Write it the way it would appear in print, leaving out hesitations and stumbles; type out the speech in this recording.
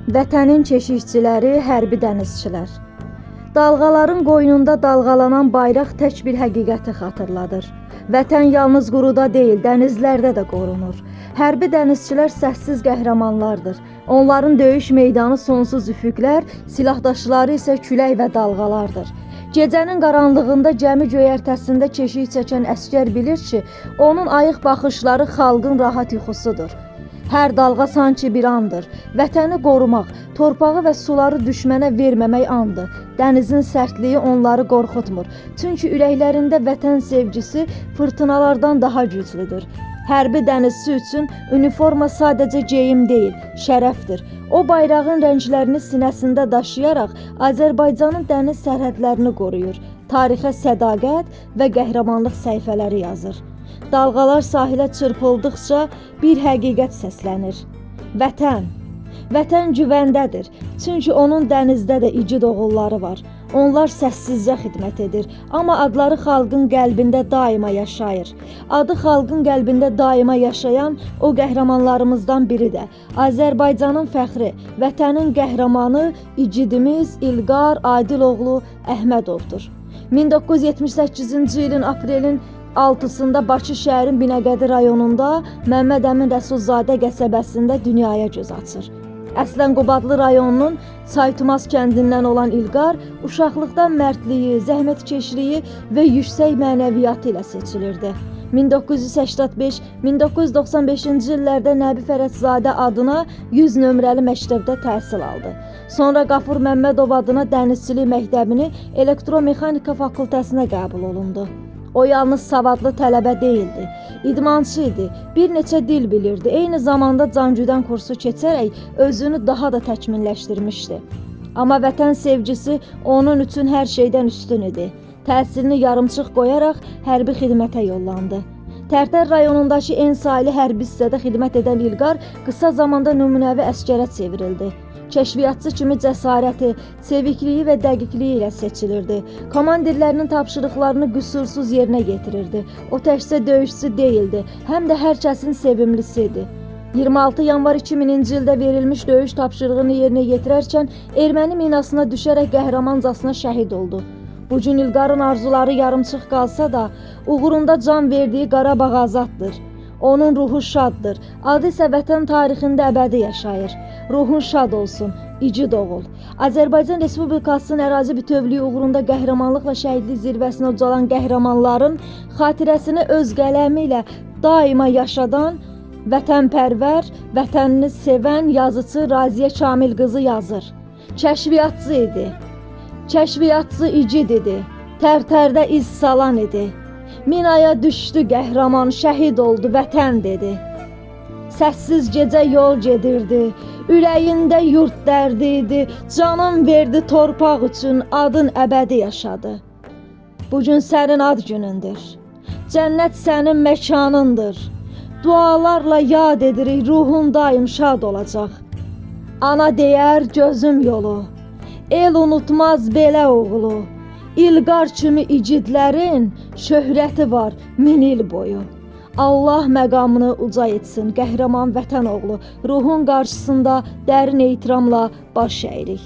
Vətənin keşikçiləri, hərbi dənizçilər. Dalğaların qoynunda dalğalanan bayraq tək bir həqiqəti xatırladır. Vətən yalnız quruda deyil, dənizlərdə də qorunur. Hərbi dənizçilər səssiz qəhrəmanlardır. Onların döyüş meydanı sonsuz üfüqlər, silahdaşları isə külək və dalğalardır. Gecənin qaranlığında gəmi göyərtəsində keşik çəkən əsgər bilir ki, onun ayıq baxışları xalqın rahat yuxusudur. Hər dalğa sanki bir andır. Vətəni qorumaq, torpağı və suları düşmənə verməmək andır. Dənizin sərtliyi onları qorxutmur. Çünki ürəklərində vətən sevgisi fırtınalardan daha güclüdür. Hərbi dənizçi üçün üniforma sadəcə geyim deyil, şərəfdir. O bayrağın rənglərini sinəsində daşıyaraq Azərbaycanın dəniz sərhədlərini qoruyur. Tarixə sədaqət və qəhrəmanlıq səhifələri yazır. Dalğalar sahilə çırpıldıqca bir həqiqət səslənir. Vətən. Vətən güvəndədir. Çünki onun dənizdə də igid oğulları var. Onlar səssizcə xidmət edir. Amma adları xalqın qəlbində daima yaşayır. Adı xalqın qəlbində daima yaşayan o qəhrəmanlarımızdan biri də Azərbaycanın fəxri, vətənin qəhrəmanı igidimiz İlqar Adiloğlu Əhmədovdur. 1978-ci ilin aprelin 6-sında Bakı şəhərin Binəqədi rayonunda Məmməd Əmin Rəsulzadə qəsəbəsində dünyaya göz açır. Əslən Qubadlı rayonunun Çaytumaz kəndindən olan İlqar uşaqlıqdan mərdliyi, zəhmətkeşliyi və yüksək mənəviyyatı ilə seçilirdi. 1985-1995-ci illərdə Nəbi Fərədzadə adına 100 nömrəli məktəbdə təhsil aldı. Sonra Qafur Məmmədov adına dənizçilik məktəbini elektromexanika fakültəsinə qəbul olundu. O yalnız savadlı tələbə deyildi, idmançı idi, bir neçə dil bilirdi, eyni zamanda cancüdən kursu keçərək özünü daha da təkmilləşdirmişdi. Amma vətən sevgisi onun üçün hər şeydən üstün idi. Təhsilini yarımçıq qoyaraq hərbi xidmətə yollandı. Tərtər rayonundakı en saylı hərbi hissədə xidmət edən İlqar qısa zamanda nümunəvi əsgərə çevrildi. Kəşfiyyatçı kimi cəsarəti, çevikliyi və dəqiqliyi ilə seçilirdi. Komandirlərinin tapşırıqlarını qüsursuz yerinə yetirirdi. O təkcə döyüşçü deyildi, həm də hər kəsin sevimlisi idi. 26 yanvar 2000-ci ildə verilmiş döyüş tapşırığını yerinə yetirərkən erməni minasına düşərək qəhrəmancasına şəhid oldu. Bu gün İlqarın arzuları yarımçıq qalsa da, uğrunda can verdiyi Qarabağ azaddır. Onun ruhu şaddır. Adı isə vətən tarixində əbədi yaşayır. Ruhun şad olsun, igid oğul. Azərbaycan Respublikasının ərazi bütövlüyü uğrunda qəhrəmanlıqla şəhidlik zirvəsinə ucalan qəhrəmanların xatirəsini öz qələmi ilə daima yaşadan, vətənpərvər, vətənini sevən yazıcı Raziyə Kamil qızı yazır. Kəşfiyyatçı idi. Kəşfiyyatçı igid idi. Tərtərdə iz salan idi. Minaya düşdü qəhrəman, şəhid oldu, vətən dedi. Səssiz gecə yol gedirdi, ürəyində yurt dərdi idi, canım verdi torpaq üçün, adın əbədi yaşadı. Bugün sənin ad günündür, cənnət sənin məkanındır. Dualarla yad edirik, ruhun daim şad olacaq. Ana deyər gözüm yolu, el unutmaz belə oğlu. İlqar kimi igidlərin şöhrəti var 1000 il boyu. Allah məqamını uca etsin qəhrəman vətən oğlu. Ruhun qarşısında dərin ehtiramla baş əyirik.